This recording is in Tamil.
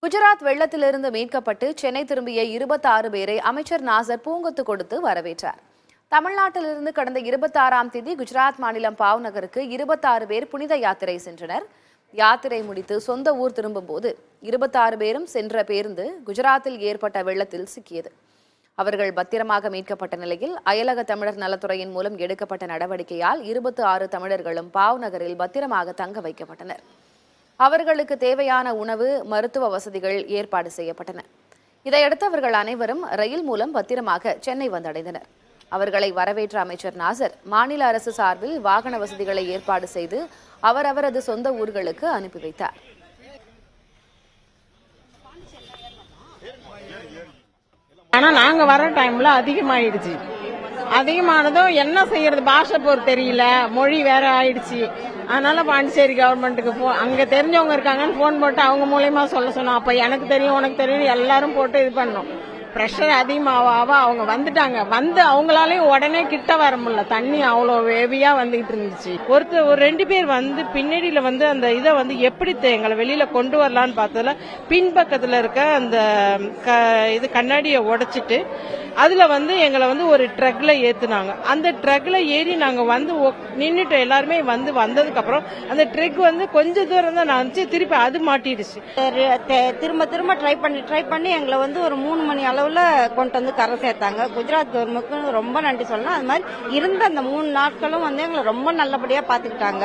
குஜராத் வெள்ளத்திலிருந்து மீட்கப்பட்டு சென்னை திரும்பிய 26 பேரை அமைச்சர் நாசர் பூங்கொத்து கொடுத்து வரவேற்றார். தமிழ்நாட்டிலிருந்து கடந்த 26ஆம் தேதி குஜராத் மாநிலம் பாவ் நகருக்கு 26 பேர் புனித யாத்திரை சென்றனர். யாத்திரை முடித்து சொந்த ஊர் திரும்பும்போது 26 பேரும் சென்ற பேருந்து குஜராத்தில் ஏற்பட்ட வெள்ளத்தில் சிக்கியது. அவர்கள் பத்திரமாக மீட்கப்பட்ட நிலையில் அயலக தமிழர் நலத்துறையின் மூலம் எடுக்கப்பட்ட நடவடிக்கையால் 26 தமிழர்களும் பாவ் நகரில் பத்திரமாக தங்க வைக்கப்பட்டனர். அவர்களுக்கு தேவையான உணவு, மருத்துவ வசதிகள் ஏற்பாடு செய்யப்பட்டன. இதையடுத்து அவர்கள் அனைவரும் ரயில் மூலம் பத்திரமாக சென்னை வந்தடைந்தனர். அவர்களை வரவேற்ற அமைச்சர் நாசர் மாநில அரசு சார்பில் வாகன வசதிகளை ஏற்பாடு செய்து அவரவரது சொந்த ஊர்களுக்கு அனுப்பி வைத்தார். ஆனா நாங்க வர டைம்ல அதிகமாயிடுச்சு. அதிகமானதும் என்ன செய்யறது, பாஷை போர் தெரியல, மொழி வேற ஆயிடுச்சு. அதனால பாண்டிச்சேரி கவர்மெண்ட்டுக்கு அங்க தெரிஞ்சவங்க இருக்காங்கன்னு போன் போட்டு அவங்க மூலியமா சொல்ல சொன்னோம். அப்ப எனக்கு தெரியும், உனக்கு தெரியும், எல்லாரும் போட்டு இது பண்ணோம். பிரஷர் அதிகமாக அவங்க வந்துட்டாங்க. வந்து அவங்களாலையும் உடனே கிட்ட வர முடியல. தண்ணி அவ்வளோ ஹெவியா வந்துகிட்டு இருந்துச்சு. ஒரு 2 பேர் வந்து பின்னாடியில வந்து அந்த இதை வந்து எப்படி எங்களை வெளியில கொண்டு வரலான்னு பார்த்ததுல பின்பக்கத்துல இருக்க அந்த இது கண்ணாடியை உடைச்சிட்டு அதுல வந்து எங்களை வந்து ஒரு ட்ரக்ல ஏத்துனாங்க. அந்த ட்ரக்ல ஏறி நாங்க வந்து நின்னுட்டு எல்லாருமே வந்ததுக்கு அப்புறம் அந்த ட்ரக் வந்து கொஞ்ச தூரம் தான் நான் திருப்பி அது மாட்டிடுச்சு. திரும்ப ட்ரை பண்ணி எங்களை வந்து ஒரு 3 மணி அளவுல கொண்டு வந்து கரை சேர்த்தாங்க. குஜராத் கவர்மெண்ட்டுக்கு ரொம்ப நன்றி சொல்லலாம். அது மாதிரி இருந்த அந்த 3 நாட்களும் வந்து எங்களை ரொம்ப நல்லபடியா பாத்துக்கிட்டாங்க.